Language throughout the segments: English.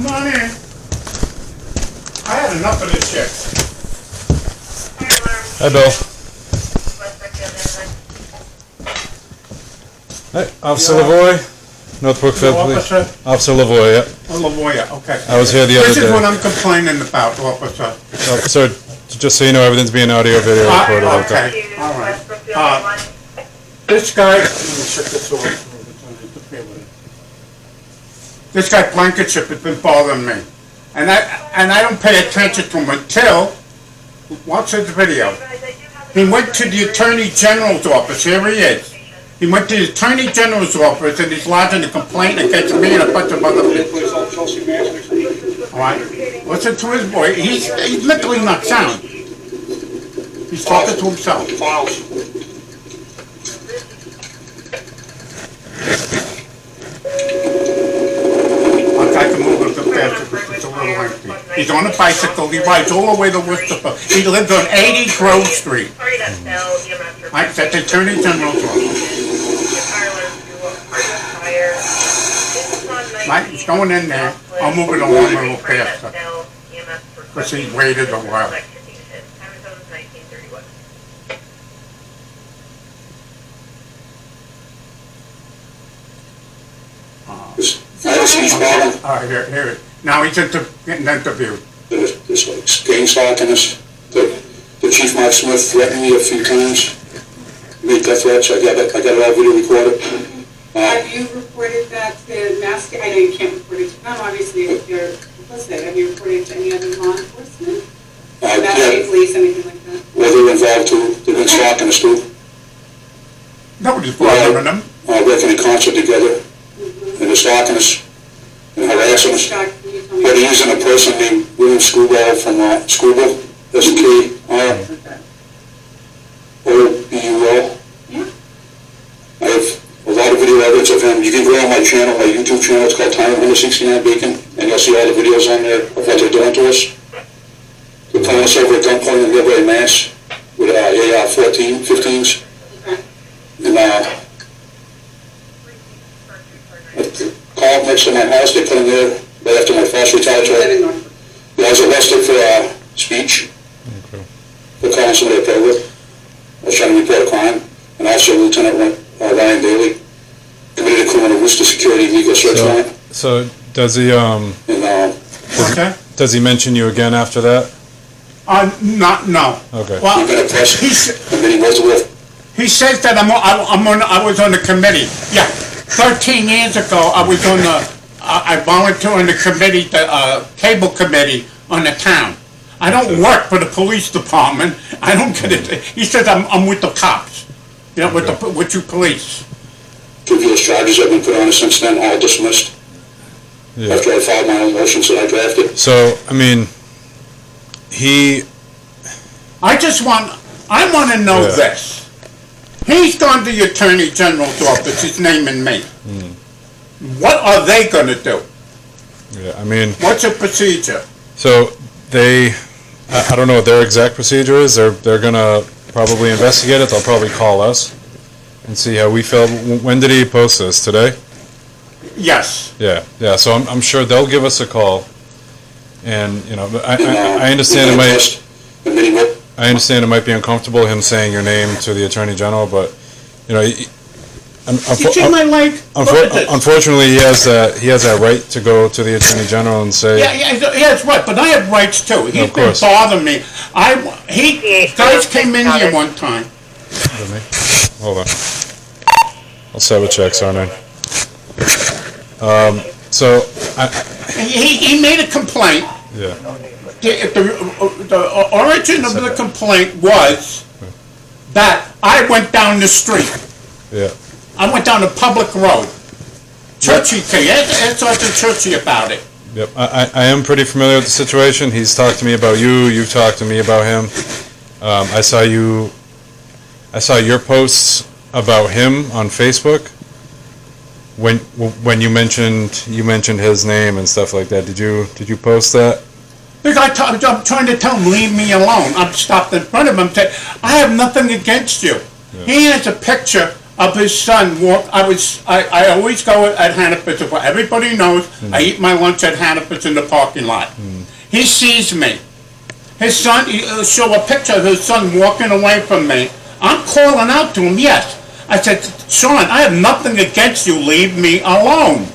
Come on in. I had enough of this shit. Hi, Bill. Hi, Officer Lavoie, North Brookfield Police. Officer Lavoie, yeah. Oh, Lavoie, okay. I was here the other This is day. what I'm complaining about, officer. Officer, just so you know, everything's being audio, video recorded. Okay, all right. This guy, let me shut this off. This guy Blankenship has been bothering me. And I don't pay attention to him until, watch this video. He went to the Attorney General's office, here he is. He went to the Attorney General's office and he's lodging a complaint against me and a bunch of other people. Alright? Listen to his voice. He's mentally not sound. He's talking to himself. I can move a little faster because it's a little empty. He's on a bicycle. He rides all the way to Worcester. He lives on 80 Grove Street. Right, that's the Attorney General's office. Right, he's going in there. I'll move it along a little faster because he waited a while. All right, here. Now he's getting interviewed. This gang stalking us. The Chief Mark Smith threatened me a few times. Made death threats. I got it all video recorded. Have you reported that to Mass? I know you can't report it to them, obviously, if you're complicit. Have you reported it to any other law enforcement? Mass State Police, anything like that? Well, they were involved too. They've been stalking us too. Nobody's bothering them. Working in concert together. And they're stalking us and harassing us. But they're using a person named William Screwball from Screwball, S-K-R-O-B-U-L. Yeah. I have a lot of video evidence of him. You can go on my channel, my YouTube channel. It's called Time 169 Bacon, and you'll see all the videos on there of what they're doing to us. They're pulling us over at gunpoint in Lavoie, Mass. With AR-15s. Okay. And called next to my house. They put him there right after my false retaliatory. I was arrested for speech. Okay. For calling somebody a pervert. I was trying to report a crime. And also Lieutenant Ryan Daly committed a criminal Worcester security legal search warrant. So does he Okay. does he mention you again after that? No. Okay. Well, You've been oppressed. And then he goes to work. he says that I was on the committee. Yeah. 13 years ago, I was on I volunteered on the committee, the cable committee on the town. I don't work for the police department. I don't get it. He says I'm with the cops. You know, with you police. Previous charges have been put on us since then, all dismissed. Yeah. After I filed my own motions that I drafted. So, I mean, I want to know Yeah. this. He's gone to the Attorney General's office. He's naming me. What are they going to do? yeah, I mean, What's the procedure? so I don't know what their exact procedure is. They're gonna probably investigate it. They'll probably call us and see how we feel. When did he post this? Today? Yes. Yeah. So I'm sure they'll give us a call, and you know, I understand it might. I understand it might be uncomfortable him saying your name to the Attorney General, but you know, It's in my leg. Look at this. unfortunately, he has that right to go to the Attorney General and say. Yeah, that's right, but I have rights too. He's Of been course. bothering me. Guys came in here one time. Hold on. I'll set with checks on it. So He made a complaint. yeah. The origin of the complaint was that I went down the street. Yeah. I went down a public road. Churchy came. Ask Sergeant Churchy about it. Yep. I am pretty familiar with the situation. He's talked to me about you. You've talked to me about him. I saw your posts about him on Facebook. When you mentioned his name and stuff like that. Did you post that? I'm trying to tell him, leave me alone. I'm stopped in front of him and said, I have nothing against you. Yeah. He has a picture of his son I always go at Hannaford's. Everybody knows I eat my lunch at Hannaford's in the parking lot. He sees me. His son, he'll show a picture of his son walking away from me. I'm calling out to him, yes. I said, Sean, I have nothing against you, leave me alone.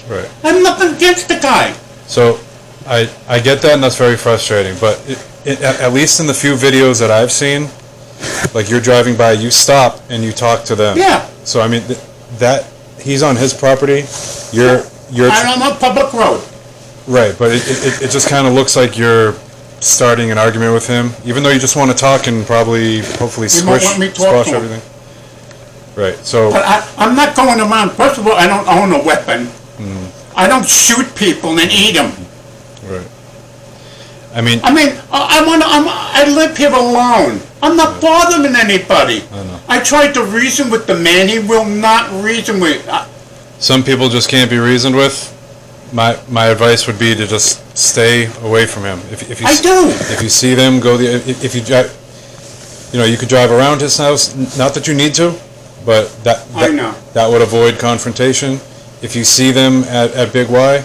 Right. I have nothing against the guy. So, I get that, and that's very frustrating, but at least in the few videos that I've seen, like you're driving by, you stop and you talk to them. Yeah. So, I mean, that, he's on his property, you're... I'm on a public road. Right, but it just kind of looks like you're starting an argument with him, even though you just want to talk and probably, hopefully squash everything. Right, so... But I'm not going around, first of all, I don't own a weapon. I don't shoot people and eat them. Right. I mean, I live here alone. I'm not bothering anybody. I know. I tried to reason with the man. He will not reason with. Some people just can't be reasoned with. My advice would be to just stay away from him. If you I do. If you see them, go if you drive, you could drive around his house. Not that you need to, but I know. That would avoid confrontation. If you see them at Big Y,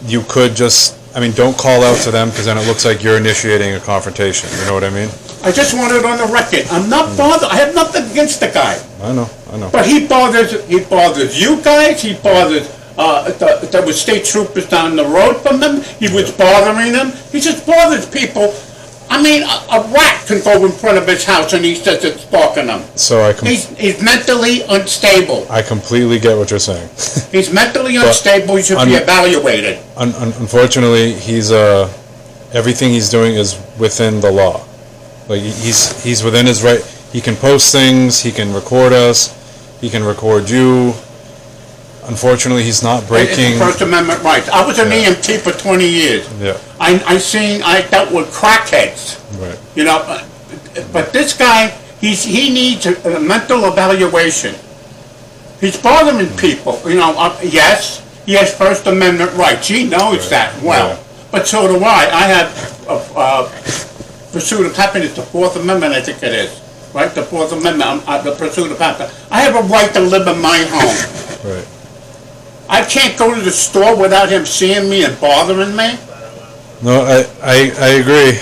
you could just, don't call out to them, because then it looks like you're initiating a confrontation. You know what I mean? I just want it on the record. I'm not bothered. I have nothing against the guy. I know. But he bothers you guys. He bothers, there were state troopers down the road from him. He was bothering them. He just bothers people. A rat can go in front of his house and he says it's stalking him. So he's mentally unstable. I completely get what you're saying. He's mentally unstable. He should be evaluated. Unfortunately, everything he's doing is within the law. Like he's within his right. He can post things. He can record us. He can record you. Unfortunately, he's not breaking... It's First Amendment rights. I was an EMT for 20 years. Yeah. I dealt with crackheads. Right. But this guy, he needs a mental evaluation. He's bothering people. Yes, he has First Amendment rights. He knows that well. Yeah. But so do I. I have pursuit of happiness, the Fourth Amendment, I think it is. Right? The Fourth Amendment, the pursuit of happiness. I have a right to live in my home. Right. I can't go to the store without him seeing me and bothering me. No, I agree.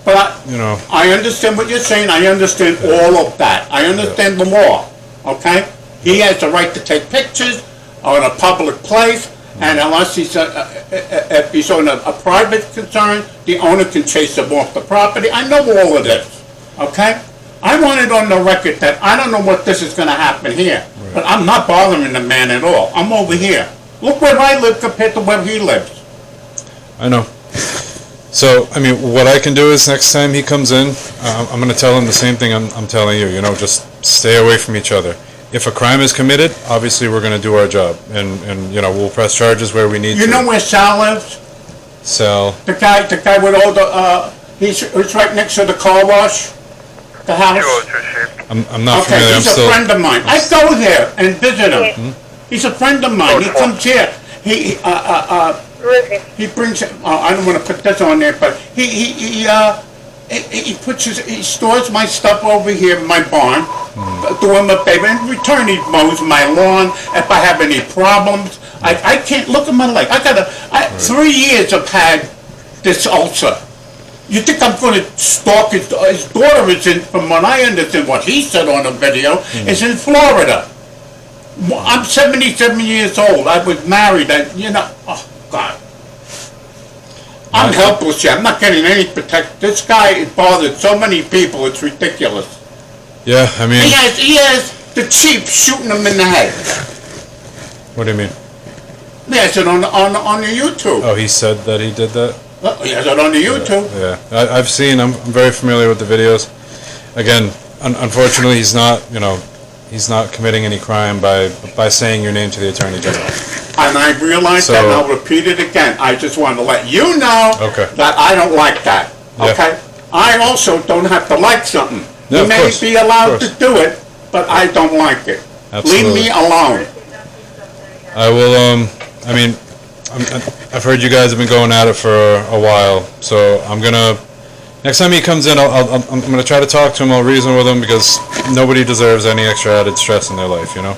I understand what you're saying. I understand all of that. I understand the law. Okay? He has the right to take pictures on a public place, and unless if he's on a private concern, the owner can chase him off the property. I know all of this. Okay? I want it on the record that I don't know what this is going to happen here. Right. But I'm not bothering the man at all. I'm over here. Look where I live compared to where he lives. I know. So, what I can do is next time he comes in, I'm going to tell him the same thing I'm telling you. Just stay away from each other. If a crime is committed, obviously we're going to do our job. And we'll press charges where we need to. You know where Sal lives? Sal. The guy with all the, he's right next to the car wash. The house. I'm not familiar. He's a friend of mine. I go there and visit him. He's a friend of mine. He comes here. He brings. I don't want to put this on there, but he stores my stuff over here in my barn. Do him a favor. In return, he mows my lawn. If I have any problems, I can't look at my leg. 3 years I've had this ulcer. You think I'm going to stalk his daughter is in, from what I understand, what he said on the video, is in Florida. I'm 77 years old. I was married. Oh, God. I'm helpless here. I'm not getting any protection. This guy bothered so many people, it's ridiculous. Yeah, He has the chief shooting him in the head. What do you mean? He has it on the YouTube. Oh, he said that he did that? He has it on the YouTube. Yeah. I've seen. I'm very familiar with the videos. Again, unfortunately, he's not committing any crime by saying your name to the Attorney General. And I realize that, and I'll repeat it again. I just want to let you know that I don't like that. Okay? Yeah. I also don't have to like something. No, you may be allowed to do it, but I don't like it. Absolutely. Leave me alone. I will. I've heard you guys have been going at it for a while, so I'm gonna Next time he comes in, I'm going to try to talk to him. I'll reason with him because nobody deserves any extra added stress in their life, you know?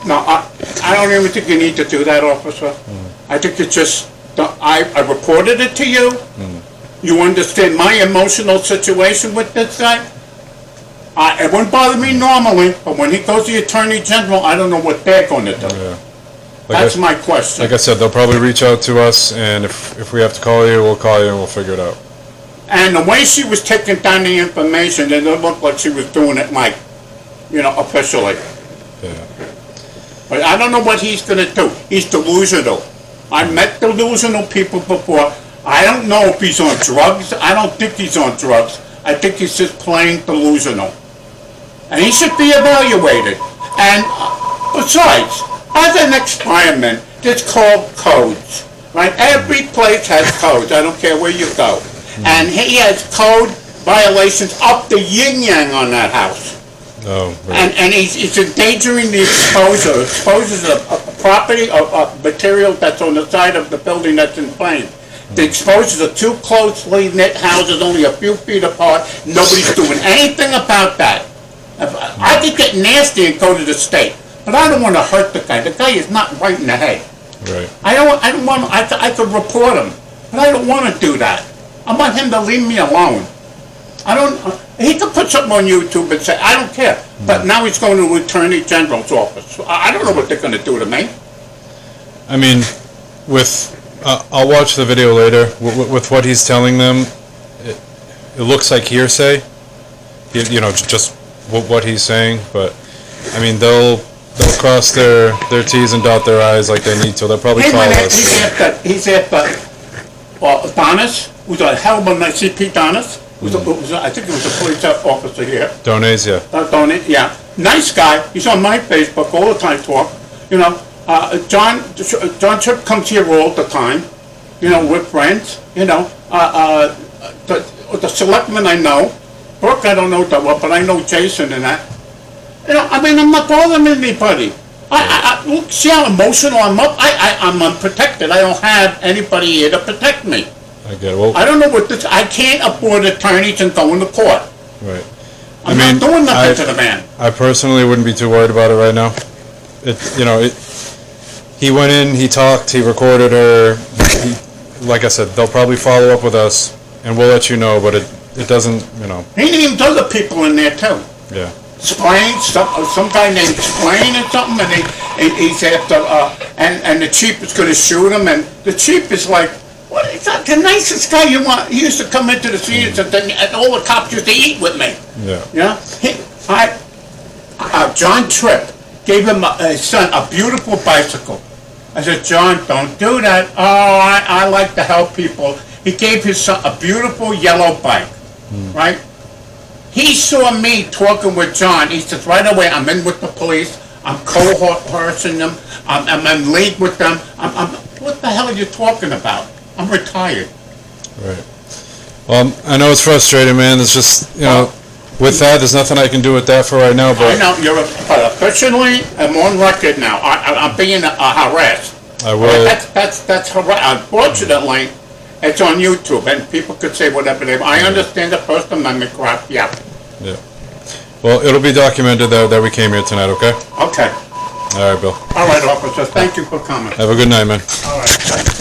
No, I don't even think you need to do that, officer. I think it's just, I reported it to you. You understand my emotional situation with this guy? It wouldn't bother me normally, but when he goes to the Attorney General, I don't know what they're going to do. Yeah. That's my question. Like I said, they'll probably reach out to us, and if we have to call you, we'll call you and we'll figure it out. And the way she was taking down the information, it didn't look like she was doing it like, officially. Yeah. But I don't know what he's going to do. He's delusional. I met delusional people before. I don't know if he's on drugs. I don't think he's on drugs. I think he's just plain delusional. And he should be evaluated. And besides, as an experiment, it's called codes, right? Every place has codes. I don't care where you go. And he has code violations up the yin-yang on that house. Oh, right. And he's endangering the exposure. Exposes a property, a material that's on the side of the building that's in flames. The exposures are two closely knit houses, only a few feet apart. Nobody's doing anything about that. I could get nasty and go to the state, but I don't want to hurt the guy. The guy is not right in the head. Right. I don't want. I could report him, but I don't want to do that. I want him to leave me alone. I don't. He could put something on YouTube and say, I don't care. But now he's going to the Attorney General's office. I don't know what they're going to do to me. I mean, I'll watch the video later. With what he's telling them, it looks like hearsay. Just what he's saying. But I mean, they'll cross their T's and dot their I's like they need to. They'll probably call us. He's at Donis, who's a hell of a nice CP Donis. I think it was a police officer here. Dones, yeah. Donis, yeah. Nice guy. He's on my Facebook all the time. Talk. John Tripp comes here all the time. We're friends. The selectman I know. Brooke, I don't know that well, but I know Jason and that. I'm not bothering anybody. Look, see how emotional I'm up? I'm unprotected. I don't have anybody here to protect me. I get it. Well, I don't know what this. I can't afford attorneys and go into court. Right. I'm not doing nothing to the man. I personally wouldn't be too worried about it right now. He went in, he talked, he recorded her. Like I said, they'll probably follow up with us, and we'll let you know. But it doesn't, He named other people in there too. Yeah. Splain, some guy named Splain or something, and he's after, and the chief is going to shoot him, and the chief is like, what? He's not the nicest guy you want. He used to come into the scenes, and all the cops used to eat with me. Yeah. John Tripp gave his son a beautiful bicycle. I said, John, don't do that. Oh, I like to help people. He gave his son a beautiful yellow bike, right? He saw me talking with John. He says, right away, I'm in with the police. I'm coercing them. I'm in league with them. What the hell are you talking about? I'm retired. Right. Well, I know it's frustrating, man. It's just, with that, there's nothing I can do with that for right now. But I know you're officially. I'm on record now. I'm being harassed. I will. That's unfortunately, it's on YouTube, and people could say whatever they want. I understand the First Amendment crap. Yeah. Yeah. Well, it'll be documented that we came here tonight. Okay. Okay. All right, Bill. All right, officer. Thank you for coming. Have a good night, man. All right.